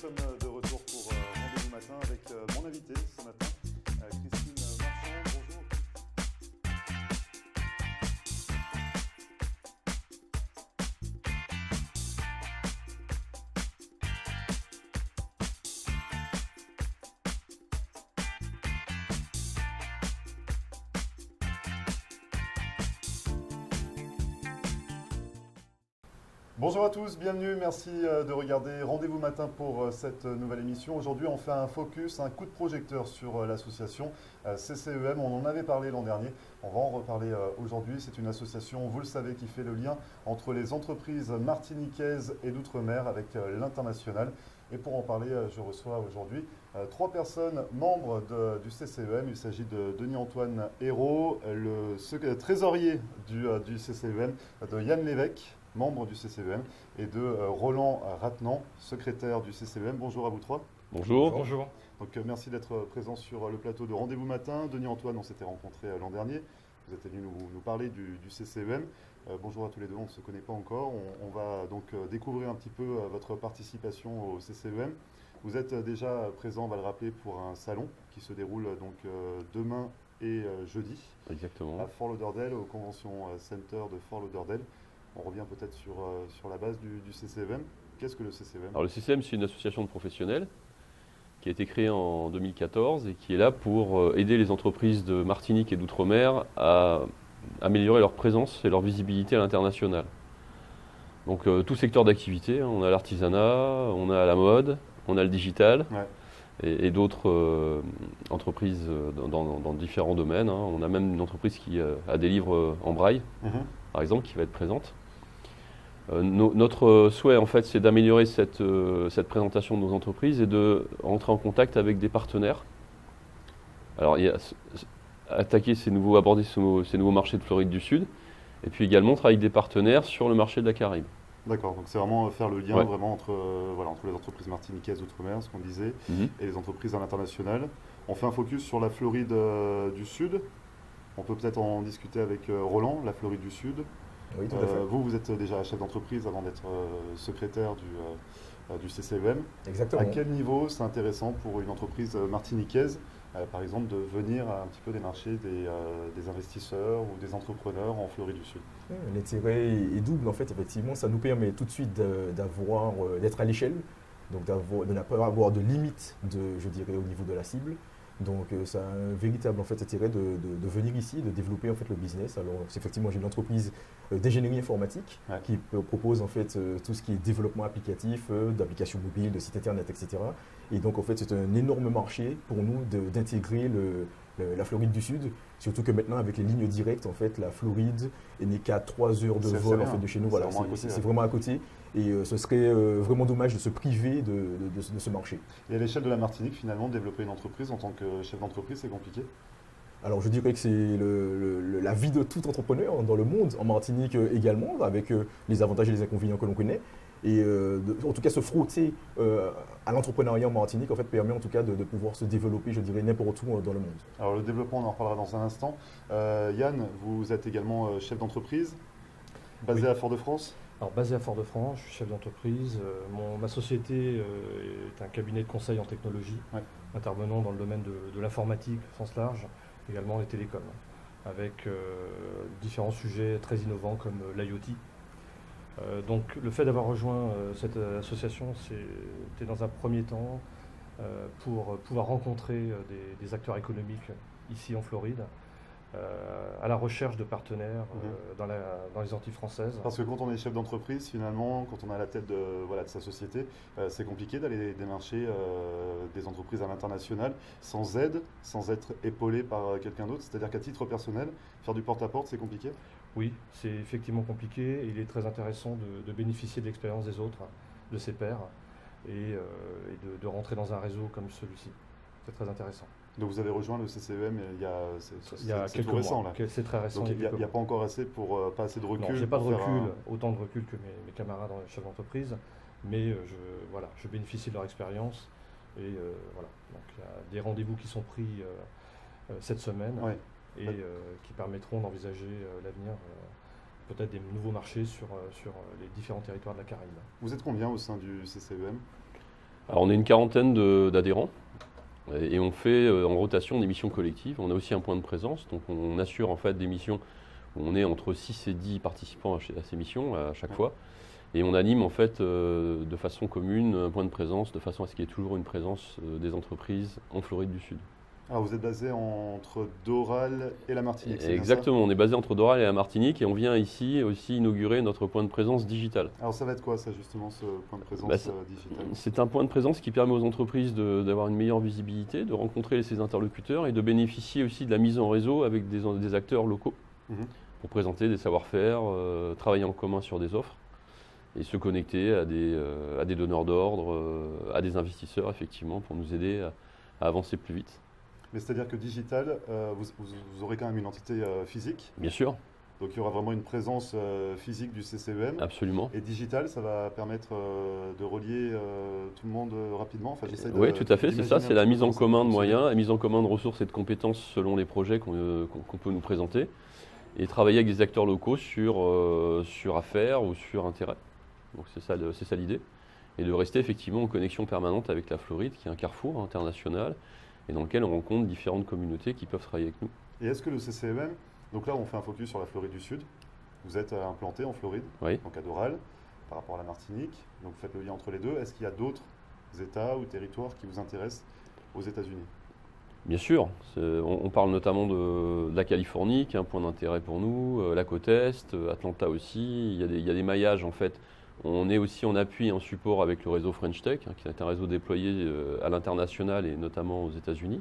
sommes de retour pour Rendez-vous Matin avec mon invité ce matin, Christine Marchand. Bonjour. Bonjour à tous, bienvenue, merci de regarder Rendez-vous Matin pour cette nouvelle émission. Aujourd'hui, on fait un focus, un coup de projecteur sur l'association CCEM. On en avait parlé l'an dernier, on va en reparler aujourd'hui. C'est une association, vous le savez, qui fait le lien entre les entreprises martiniquaises et d'outre-mer avec l'international. Et pour en parler, je reçois aujourd'hui trois personnes membres du CCEM. Il s'agit de Denis-Antoine Hérault, le trésorier du CCEM, de Yann Lévesque, membre du CCEM, et de Roland Rattenant, secrétaire du CCEM. Bonjour à vous trois. Bonjour. Bonjour. Donc, merci d'être présent sur le plateau de Rendez-vous Matin. Denis-Antoine, on s'était rencontrés l'an dernier. Vous êtes venu nous parler du CCEM. Bonjour à tous les deux, on ne se connaît pas encore. On va donc découvrir un petit peu votre participation au CCEM. Vous êtes déjà présent, on va le rappeler, pour un salon qui se déroule donc demain et jeudi. Exactement. À Fort Lauderdale, au Convention Center de Fort Lauderdale. On revient peut-être sur la base du CCEM. Qu'est-ce que le CCEM? Alors le CCEM, c'est une association de professionnels qui a été créée en 2014 et qui est là pour aider les entreprises de Martinique et d'outre-mer à améliorer leur présence et leur visibilité à l'international. Donc tout secteur d'activité, on a l'artisanat, on a la mode, on a le digital, Ouais. et d'autres entreprises dans différents domaines. On a même une entreprise qui a des livres en braille, par exemple, qui va être présente. Notre souhait, en fait, c'est d'améliorer cette présentation de nos entreprises et de rentrer en contact avec des partenaires. Alors, il y a aborder ces nouveaux marchés de Floride du Sud, et puis également travailler avec des partenaires sur le marché de la Caraïbe. D'accord, donc c'est vraiment faire le lien Ouais. vraiment entre les entreprises martiniquaises d'outre-mer, ce qu'on disait, et les entreprises à l'international. On fait un focus sur la Floride du Sud. On peut peut-être en discuter avec Roland, la Floride du Sud. Oui, tout à fait. Vous êtes déjà chef d'entreprise avant d'être secrétaire du CCEM. Exactement. À quel niveau c'est intéressant pour une entreprise martiniquaise, par exemple, de venir un petit peu démarcher des investisseurs ou des entrepreneurs en Floride du Sud? L'intérêt est double, en fait, effectivement. Ça nous permet tout de suite d'être à l'échelle, donc de ne pas avoir de limite, je dirais, au niveau de la cible. Donc, ça a un véritable en fait, intérêt de venir ici, de développer en fait, le business. Alors, effectivement, j'ai une entreprise d'ingénierie informatique qui propose en fait, tout ce qui est développement applicatif, d'applications mobiles, de sites internet, etc. Et donc, en fait, c'est un énorme marché pour nous d'intégrer la Floride du Sud. Surtout que maintenant, avec les lignes directes, en fait, la Floride n'est qu'à 3 heures de vol en fait, de chez nous. Voilà, c'est vraiment à côté. Et ce serait vraiment dommage de se priver de ce marché. Et à l'échelle de la Martinique, finalement, développer une entreprise en tant que chef d'entreprise, c'est compliqué? Alors je dirais que c'est la vie de tout entrepreneur dans le monde, en Martinique également, avec les avantages et les inconvénients que l'on connaît. Et en tout cas, se frotter à l'entrepreneuriat en Martinique en fait, permet en tout cas de pouvoir se développer, je dirais, n'importe où dans le monde. Alors le développement, on en reparlera dans un instant. Yann, vous êtes également chef d'entreprise, basé à Fort-de-France? Alors, basé à Fort-de-France, je suis chef d'entreprise. Ma société est un cabinet de conseil en technologie, intervenant dans le domaine de l'informatique au sens large, également les télécoms, avec différents sujets très innovants comme l'IoT. Donc le fait d'avoir rejoint cette association, c'était dans un premier temps pour pouvoir rencontrer des acteurs économiques ici en Floride, à la recherche de partenaires dans les Antilles françaises. Parce que quand on est chef d'entreprise, finalement, quand on est à la tête de sa société, c'est compliqué d'aller démarcher des entreprises à l'international sans aide, sans être épaulé par quelqu'un d'autre. C'est-à-dire qu'à titre personnel, faire du porte-à-porte, c'est compliqué? Oui, c'est effectivement compliqué. Et il est très intéressant de bénéficier de l'expérience des autres, de ses pairs, et de rentrer dans un réseau comme celui-ci. C'est très intéressant. Donc vous avez rejoint le CCEM il y a quelques mois. récent, là. C'est très récent. Donc il n'y a pas encore pas assez de recul. Non, j'ai pas de pour faire recul, autant de recul que mes camarades chefs d'entreprise, mais je bénéficie de leur expérience. Et voilà. Donc il y a des rendez-vous qui sont pris cette semaine et qui permettront d'envisager l'avenir, peut-être des nouveaux marchés sur les différents territoires de la Caraïbe. Vous êtes combien au sein du CCEM? Alors on est une quarantaine d'adhérents et on fait en rotation des missions collectives. On a aussi un point de présence, donc on assure en fait des missions où on est entre 6 et 10 participants à ces missions à chaque fois. Et on anime en fait de façon commune un point de présence, de façon à ce qu'il y ait toujours une présence des entreprises en Floride du Sud. Alors vous êtes basé entre Doral et la Martinique, c'est bien ça ? Exactement, on est basé entre Doral et la Martinique et on vient ici aussi inaugurer notre point de présence digital. Alors ça va être quoi ça justement, ce point de présence digital ? C'est un point de présence qui permet aux entreprises d'avoir une meilleure visibilité, de rencontrer ses interlocuteurs et de bénéficier aussi de la mise en réseau avec des acteurs locaux pour présenter des savoir-faire, travailler en commun sur des offres et se connecter à des donneurs d'ordre, à des investisseurs effectivement pour nous aider à avancer plus vite. Mais c'est-à-dire que digital, vous aurez quand même une entité physique. Bien sûr. Donc il y aura vraiment une présence physique du CCEM. Absolument. Et digital, ça va permettre de relier tout le monde rapidement. Enfin, oui, tout à fait, c'est ça, c'est la mise en commun de moyens, la mise en commun de ressources et de compétences selon les projets qu'on peut nous présenter. Et travailler avec des acteurs locaux sur affaires ou sur intérêts. Donc c'est ça l'idée. Et de rester effectivement en connexion permanente avec la Floride, qui est un carrefour international, et dans lequel on rencontre différentes communautés qui peuvent travailler avec nous. Et est-ce que le CCEM, donc là on fait un focus sur la Floride du Sud, vous êtes implanté en Floride, donc à Doral, par rapport à la Martinique, donc vous faites le lien entre les deux. Est-ce qu'il y a d'autres États ou territoires qui vous intéressent aux États-Unis ? Bien sûr, on parle notamment de la Californie, qui est un point d'intérêt pour nous, la côte Est, Atlanta aussi, il y a des maillages en fait. On est aussi en appui et en support avec le réseau French Tech, qui est un réseau déployé à l'international et notamment aux États-Unis,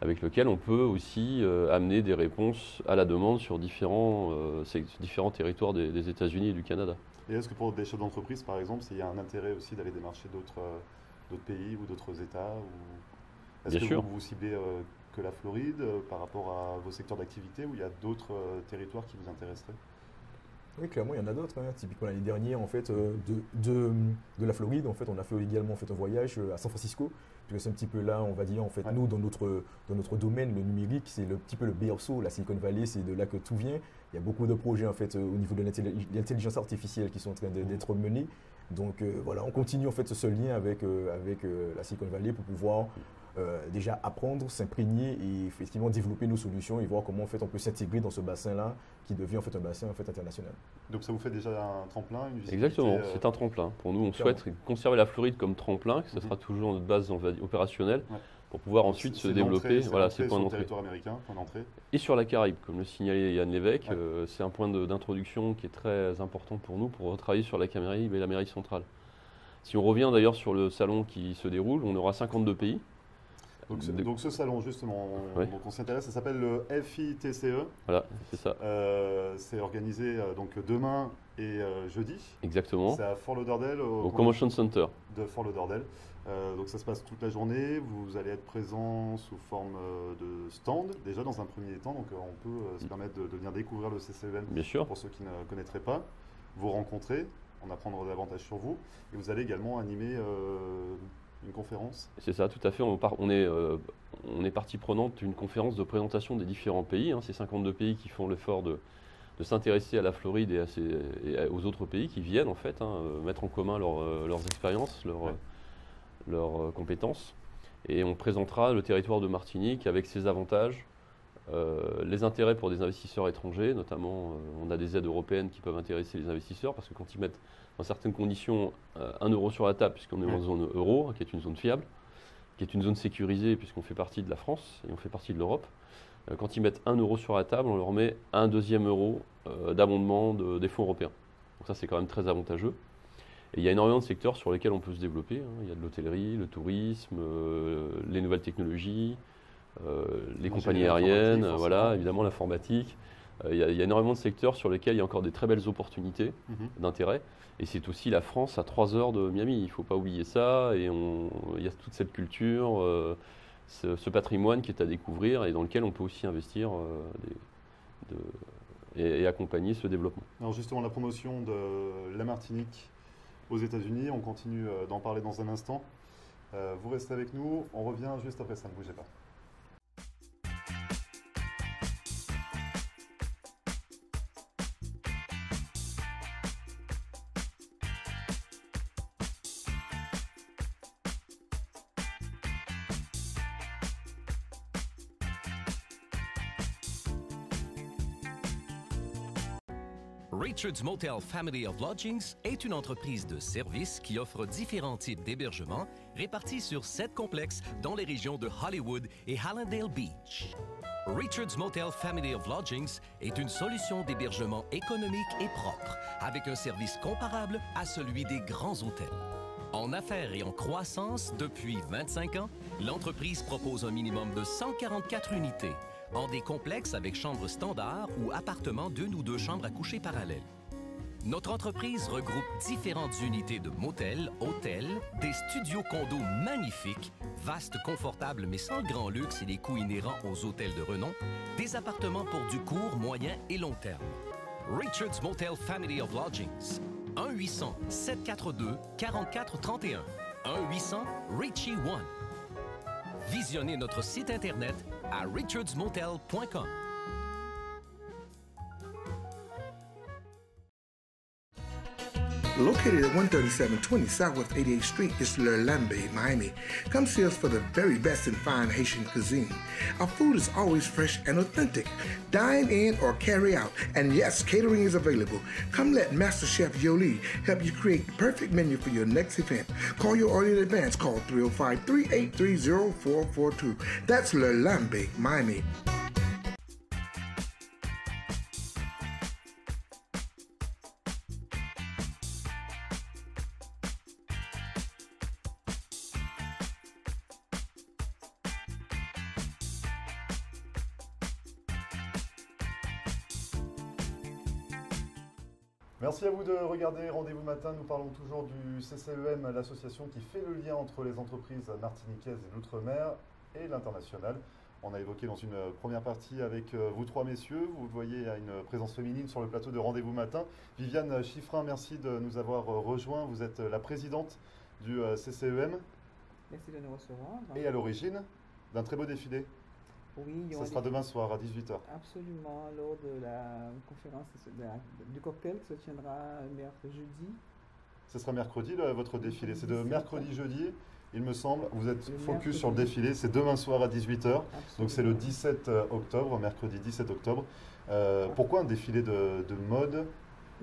avec lequel on peut aussi amener des réponses à la demande sur différents territoires des États-Unis et du Canada. Et est-ce que pour des chefs d'entreprise, par exemple, il y a un intérêt aussi d'aller démarcher d'autres pays ou d'autres États ou... Est-ce que vous ciblez que la Floride par rapport à vos secteurs d'activité ou il y a d'autres territoires qui vous intéresseraient ? Oui, clairement, il y en a d'autres. Typiquement, l'année dernière, en fait, de la Floride, en fait, on a fait également un voyage à San Francisco. Puisque c'est un petit peu là, on va dire, en fait, nous, dans notre domaine, le numérique, c'est un petit peu le berceau, la Silicon Valley, c'est de là que tout vient. Il y a beaucoup de projets, en fait, au niveau de l'intelligence artificielle qui sont en train d'être menés. Donc, voilà, on continue, en fait, ce lien avec la Silicon Valley pour pouvoir déjà apprendre, s'imprégner et effectivement développer nos solutions et voir comment en fait, on peut s'intégrer dans ce bassin-là qui devient en fait un bassin en fait, international. Donc ça vous fait déjà un tremplin, une visibilité. Exactement, c'est un tremplin. Pour nous, on souhaite conserver la Floride comme tremplin, que ce sera toujours notre base opérationnelle pour pouvoir ensuite se développer. Voilà, c'est le point d'entrée. Territoire américain, point d'entrée. Et sur la Caraïbe, comme le signalait Yann Lévesque, c'est un point d'introduction qui est très important pour nous pour retravailler sur la Caraïbe et l'Amérique centrale. Si on revient d'ailleurs sur le salon qui se déroule, on aura 52 pays. Donc ce salon justement, donc on s'intéresse, ça s'appelle le FITCE. Voilà, c'est ça. C'est organisé donc demain et jeudi. Exactement. C'est à Fort Lauderdale. Au Convention Center. De Fort Lauderdale. Donc ça se passe toute la journée. Vous allez être présent sous forme de stand déjà dans un premier temps. Donc on peut se permettre de venir découvrir le CCEM. Bien sûr. Pour ceux qui ne connaîtraient pas. Vous rencontrer, en apprendre davantage sur vous. Et vous allez également animer une conférence. C'est ça, tout à fait. On est partie prenante d'une conférence de présentation des différents pays. Ces 52 pays qui font l'effort de s'intéresser à la Floride et aux autres pays qui viennent en fait, mettre en commun leurs expériences, leurs compétences. Et on présentera le territoire de Martinique avec ses avantages, les intérêts pour des investisseurs étrangers, notamment on a des aides européennes qui peuvent intéresser les investisseurs parce que quand ils mettent dans certaines conditions 1 euro sur la table, puisqu'on est en zone euro, qui est une zone fiable, qui est une zone sécurisée puisqu'on fait partie de la France et on fait partie de l'Europe, quand ils mettent 1 euro sur la table, on leur met un deuxième euro d'abondement des fonds européens. Donc ça c'est quand même très avantageux. Et il y a énormément de secteurs sur lesquels on peut se développer. Il y a de l'hôtellerie, le tourisme, les nouvelles technologies, les compagnies aériennes, voilà, évidemment l'informatique. Il y a énormément de secteurs sur lesquels il y a encore des très belles opportunités d'intérêt. Et c'est aussi la France à 3 heures de Miami. Il ne faut pas oublier ça. Et il y a toute cette culture, ce patrimoine qui est à découvrir et dans lequel on peut aussi investir et accompagner ce développement. Alors justement, la promotion de la Martinique aux États-Unis, on continue d'en parler dans un instant. Vous restez avec nous, on revient juste après ça, ne bougez pas. Richard's Motel Family of Lodgings est une entreprise de services qui offre différents types d'hébergements répartis sur 7 complexes dans les régions de Hollywood et Hallandale Beach. Richard's Motel Family of Lodgings est une solution d'hébergement économique et propre, avec un service comparable à celui des grands hôtels. En affaires et en croissance depuis 25 ans, l'entreprise propose un minimum de 144 unités, en des complexes avec chambres standards ou appartements d'une ou 2 chambres à coucher parallèles. Notre entreprise regroupe différentes unités de motels, hôtels, des studios condos magnifiques, vastes, confortables mais sans le grand luxe et les coûts inhérents aux hôtels de renom, des appartements pour du court, moyen et long terme. Richard's Motel Family of Lodgings. 1-800-742-4431. 1-800-RICHIE-1. Visionnez notre site Internet à richardsmotel.com. Located at 13720 Southwest 88th Street is Le Lambe, Miami. Come see us for the very best in fine Haitian cuisine. Our food is always fresh and authentic. Dine in or carry out. And yes, catering is available. Come let Master Chef Yoli help you create the perfect menu for your next event. Call your order in advance. Call 305-383-0442. That's Le Lambe, Miami. Merci à vous de regarder Rendez-vous Matin. Nous parlons toujours du CCEM, l'association qui fait le lien entre les entreprises martiniquaises et l'outre-mer et l'international. On a évoqué dans une première partie avec vous trois messieurs. Vous voyez, il y a une présence féminine sur le plateau de Rendez-vous Matin. Viviane Chiffrin, merci de nous avoir rejoints. Vous êtes la présidente du CCEM. Merci de nous recevoir. Et à l'origine d'un très beau défilé. Oui, ça sera demain soir à 18h. Absolument, lors de la conférence du cocktail qui se tiendra jeudi. Ce sera mercredi, votre défilé. C'est de mercredi-jeudi, il me semble. Vous êtes focus sur le défilé. C'est demain soir à 18h. Donc c'est le 17 octobre, mercredi 17 octobre. Pourquoi un défilé de mode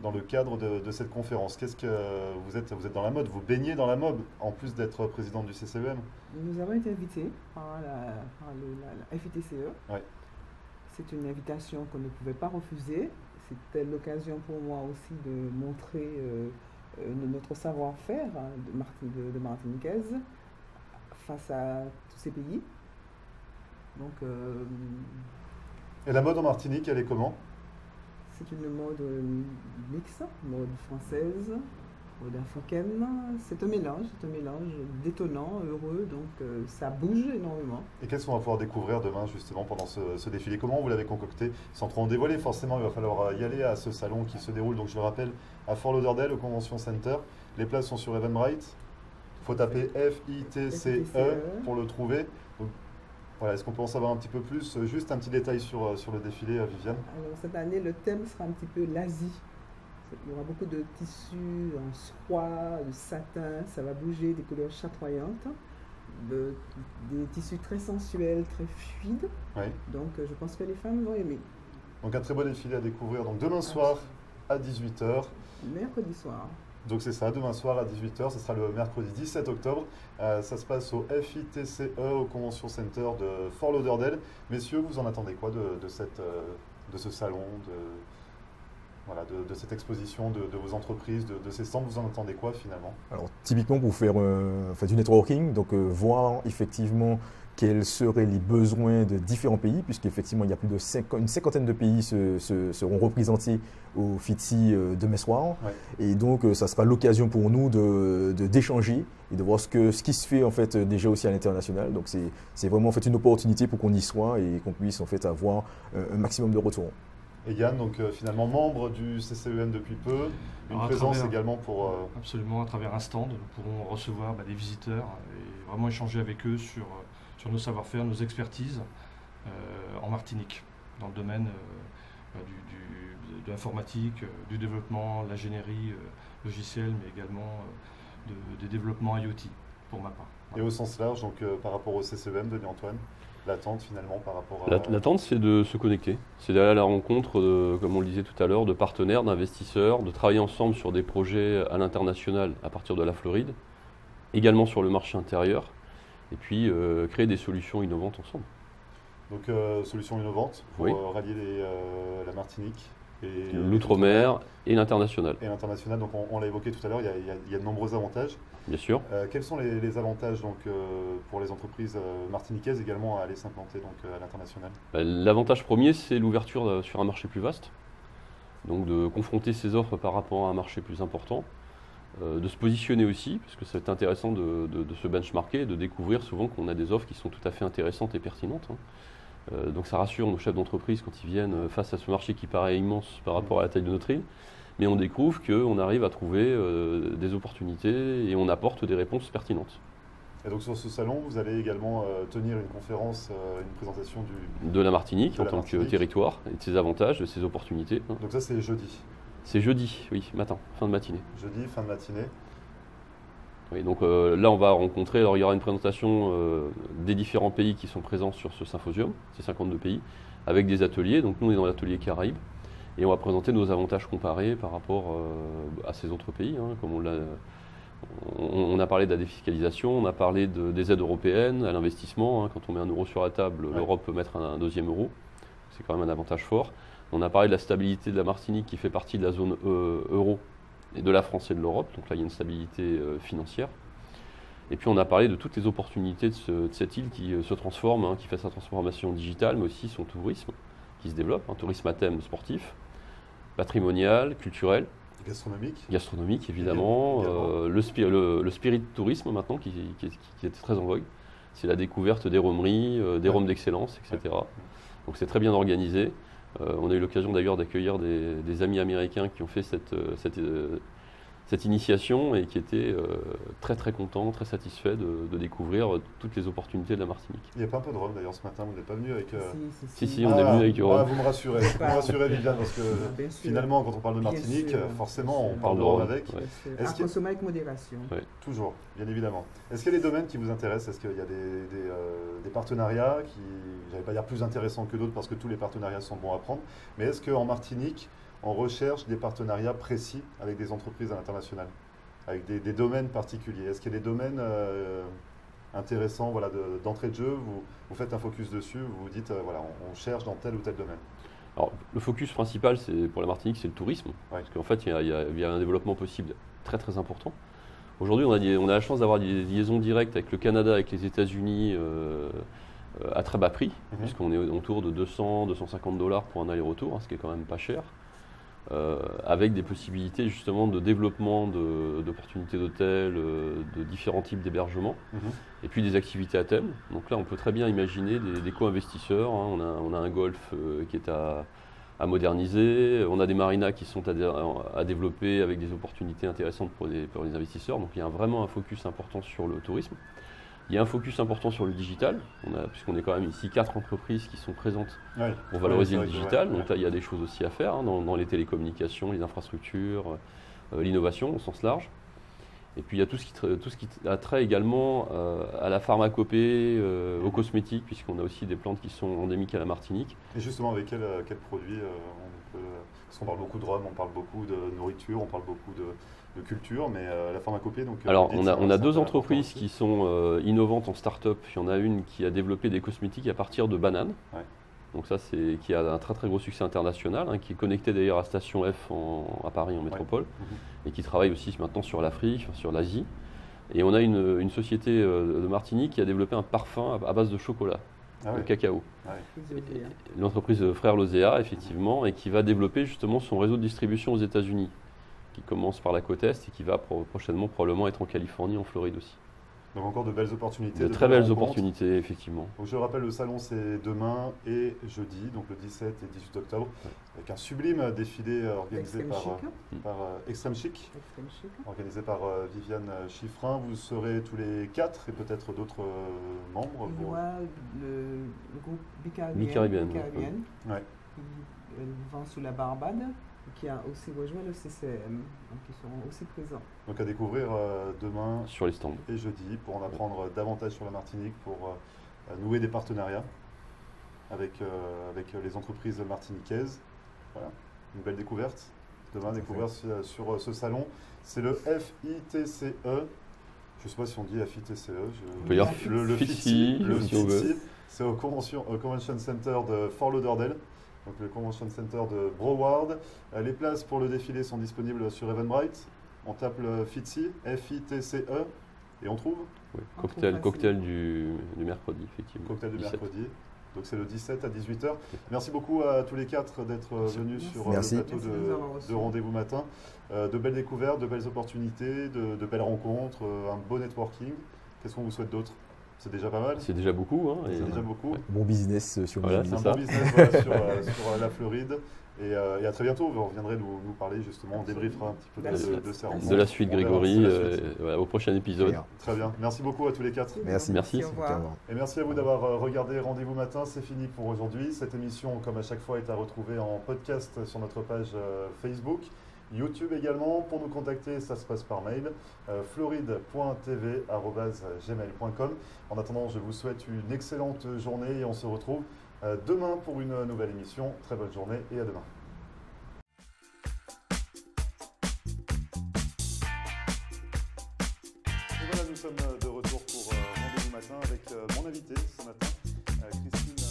dans le cadre de cette conférence? Qu'est-ce que vous êtes dans la mode, vous baignez dans la mode, en plus d'être présidente du CCEM? Nous avons été invités par la FITCE. Ouais. C'est une invitation qu'on ne pouvait pas refuser. C'était l'occasion pour moi aussi de montrer notre savoir-faire de Martiniquaise face à tous ces pays. Donc, et la mode en Martinique, elle est comment? C'est une mode mixte, mode française, mode africaine. C'est un mélange détonnant, heureux, donc ça bouge énormément. Et qu'est-ce qu'on va pouvoir découvrir demain justement pendant ce défilé? Comment vous l'avez concocté? Sans trop en dévoiler, forcément il va falloir y aller à ce salon qui se déroule, donc je le rappelle, à Fort Lauderdale, au Convention Center. Les places sont sur Eventbrite. Il faut taper FITCE pour le trouver. Donc, voilà, est-ce qu'on peut en savoir un petit peu plus? Juste un petit détail sur le défilé, Viviane. Alors, cette année, le thème sera un petit peu l'Asie. Il y aura beaucoup de tissus en soie, de satin, ça va bouger, des couleurs chatoyantes, des tissus très sensuels, très fluides. Oui. Donc, je pense que les femmes vont aimer. Donc, un très beau défilé à découvrir. Donc, demain soir à 18h. Mercredi soir. Donc c'est ça, demain soir à 18h, ce sera le mercredi 17 octobre. Ça se passe au FITCE, au Convention Center de Fort Lauderdale. Messieurs, vous en attendez quoi de ce salon, de cette exposition, de vos entreprises, de ces stands? Vous en attendez quoi finalement? Alors typiquement pour faire du networking, donc voir effectivement quels seraient les besoins de différents pays, puisqu'effectivement il y a plus de une cinquantaine de pays seront représentés au FITCI demain soir. Ouais. Et donc ça sera l'occasion pour nous d'échanger et de voir ce qui se fait en fait déjà aussi à l'international. Donc c'est vraiment en fait une opportunité pour qu'on y soit et qu'on puisse en fait avoir un maximum de retours. Et Yann, donc finalement membre du CCEM depuis peu, une présence également pour... Absolument, à travers un stand, nous pourrons recevoir des visiteurs et vraiment échanger avec eux sur nos savoir-faire, nos expertises en Martinique, dans le domaine de l'informatique, du développement, l'ingénierie logicielle, mais également des développements IoT. pour ma part. Et au sens large, donc par rapport au CCEM, Denis-Antoine, l'attente finalement par rapport à... L'attente, c'est de se connecter. C'est d'aller à la rencontre, comme on le disait tout à l'heure, de partenaires, d'investisseurs, de travailler ensemble sur des projets à l'international à partir de la Floride, également sur le marché intérieur, et puis créer des solutions innovantes ensemble. Donc solutions innovantes pour Oui. Rallier la Martinique et L'outre-mer et l'international, et l'international. Donc on l'a évoqué tout à l'heure, il y a de nombreux avantages. bien sûr. Quels sont les avantages donc, pour les entreprises martiniquaises également à aller s'implanter donc, à l'international? L'avantage premier, c'est l'ouverture sur un marché plus vaste, donc de confronter ses offres par rapport à un marché plus important, de se positionner aussi, parce que c'est intéressant de se benchmarker, de découvrir souvent qu'on a des offres qui sont tout à fait intéressantes et pertinentes. Donc ça rassure nos chefs d'entreprise quand ils viennent face à ce marché qui paraît immense par rapport à la taille de notre île, mais on découvre qu'on arrive à trouver des opportunités et on apporte des réponses pertinentes. Et donc sur ce salon, vous allez également tenir une conférence, une présentation De la Martinique De en la tant que Martinique. territoire et de ses avantages, de ses opportunités. Donc ça c'est jeudi. C'est jeudi, oui, matin, fin de matinée. Jeudi, fin de matinée. Oui, donc là, on va rencontrer, alors il y aura une présentation des différents pays qui sont présents sur ce symposium, c'est 52 pays, avec des ateliers. Donc nous, on est dans l'atelier Caraïbes, et on va présenter nos avantages comparés par rapport à ces autres pays. Comme on a parlé de la défiscalisation, on a parlé des aides européennes à l'investissement. Quand on met 1 euro sur la table, l'Europe peut mettre un deuxième euro. C'est quand même un avantage fort. On a parlé de la stabilité de la Martinique qui fait partie de la zone euro et de la France et de l'Europe. Donc là, il y a une stabilité financière. Et puis on a parlé de toutes les opportunités de cette île qui se transforme, qui fait sa transformation digitale, mais aussi son tourisme qui se développe, un tourisme à thème sportif, patrimonial, culturel, gastronomique évidemment, le spirit tourisme maintenant qui est très en vogue. C'est la découverte des rhummeries, des rhums d'excellence, etc. Donc c'est très bien organisé. On a eu l'occasion d'ailleurs d'accueillir des amis américains qui ont fait cette initiation et qui étaient très très contents, très satisfaits de découvrir toutes les opportunités de la Martinique. Il n'y a pas un peu de rhum d'ailleurs ce matin, vous n'êtes pas venu avec... Si, on est venu avec du rhum. Vous me rassurez, Viviane, parce que finalement quand on parle de Martinique, forcément on parle de rhum avec. À consommer avec modération. Ouais. Toujours, bien évidemment. Est-ce qu'il y a des domaines qui vous intéressent? Est-ce qu'il y a des partenariats qui, j'allais pas dire plus intéressants que d'autres parce que tous les partenariats sont bons à prendre, mais est-ce qu'en Martinique, on recherche des partenariats précis avec des entreprises à l'international, avec des domaines particuliers? Est-ce qu'il y a des domaines intéressants d'entrée de jeu, vous faites un focus dessus, vous vous dites, on cherche dans tel ou tel domaine? Alors, le focus principal pour la Martinique, c'est le tourisme, parce qu'en fait, il y a un développement possible très très important. Aujourd'hui, on a la chance d'avoir des liaisons directes avec le Canada, avec les États-Unis à très bas prix, puisqu'on est autour de 200-250 $ pour un aller-retour, ce qui est quand même pas cher. Avec des possibilités justement de développement d'opportunités d'hôtels, de différents types d'hébergements, et puis des activités à thème. Donc là, on peut très bien imaginer des co-investisseurs. On a un golf qui est à moderniser, on a des marinas qui sont à développer avec des opportunités intéressantes pour les investisseurs. Donc il y a vraiment un focus important sur le tourisme. Il y a un focus important sur le digital, puisqu'on est quand même ici 4 entreprises qui sont présentes pour valoriser le digital. Donc là, il y a des choses aussi à faire dans les télécommunications, les infrastructures, l'innovation au sens large. Et puis il y a tout ce qui a trait également à la pharmacopée, aux cosmétiques, puisqu'on a aussi des plantes qui sont endémiques à la Martinique. Et justement, avec quel produit on peut... Parce qu'on parle beaucoup de rhum, on parle beaucoup de nourriture, on parle beaucoup de culture, mais la pharmacopée, donc... Alors, on a 2 entreprises qui sont innovantes en start-up. Il y en a une qui a développé des cosmétiques à partir de bananes. Donc ça, qui a un très très gros succès international, qui est connecté d'ailleurs à Station F à Paris, en métropole, et qui travaille aussi maintenant sur l'Afrique, sur l'Asie. Et on a une société de Martinique qui a développé un parfum à base de chocolat, de cacao. L'entreprise Frères Lozéa, effectivement, et qui va développer justement son réseau de distribution aux États-Unis, qui commence par la côte Est et qui va prochainement probablement être en Californie, en Floride aussi. Donc encore de belles opportunités. De très belles opportunités, effectivement. Donc je rappelle, le salon c'est demain et jeudi, donc le 17 et 18 octobre, avec un sublime défilé organisé par Extrême Chic, organisé par Viviane Chiffrin. Vous serez tous les 4 et peut-être d'autres membres. Il y aura le groupe Bicaribien. Ils vont sous la Barbade. qui a aussi rejoint le CCM, donc ils seront aussi présents. Donc à découvrir demain Sur les stands. et jeudi pour en apprendre davantage sur la Martinique, pour nouer des partenariats avec les entreprises martiniquaises. Voilà, une belle découverte. Demain, découverte sur ce salon. C'est le FITCE. Je ne sais pas si on dit FITCE. On peut dire le FITCI, le si on veut. FITCI, c'est au Convention Center de Fort Lauderdale, donc le Convention Center de Broward. Les places pour le défilé sont disponibles sur Eventbrite. On tape le FITCI, FITCE, et on trouve Oui. On Cocktail trouve du mercredi, effectivement. cocktail du 17. mercredi. Donc c'est le 17 à 18h. Merci beaucoup à tous les quatre d'être venus sur Merci. le plateau Merci de nous avoir reçus. de Rendez-vous Matin. De belles découvertes, de belles opportunités, de belles rencontres, un beau networking. Qu'est-ce qu'on vous souhaite d'autre? C'est déjà pas mal. C'est déjà beaucoup. Hein, C'est et- déjà beaucoup. Ouais. Bon business sur Voilà, LinkedIn. c'est Un ça. bon business voilà, sur la Floride. Et à très bientôt. Vous reviendrez nous parler justement. On débriefera un petit peu de ces rencontres. De la suite, On verra, Grégory, c'est la suite. voilà, au prochain épisode. Bien. Très bien. Merci beaucoup à tous les quatre. Merci. Merci. Au revoir. Et merci à vous d'avoir regardé Rendez-vous Matin. C'est fini pour aujourd'hui. Cette émission, comme à chaque fois, est à retrouver en podcast sur notre page Facebook, YouTube également. Pour nous contacter, ça se passe par mail, floride.tv@gmail.com. En attendant, je vous souhaite une excellente journée et on se retrouve demain pour une nouvelle émission. Très bonne journée et à demain. Et voilà, nous sommes de retour pour Rendez-vous Matin avec mon invité ce matin, Christine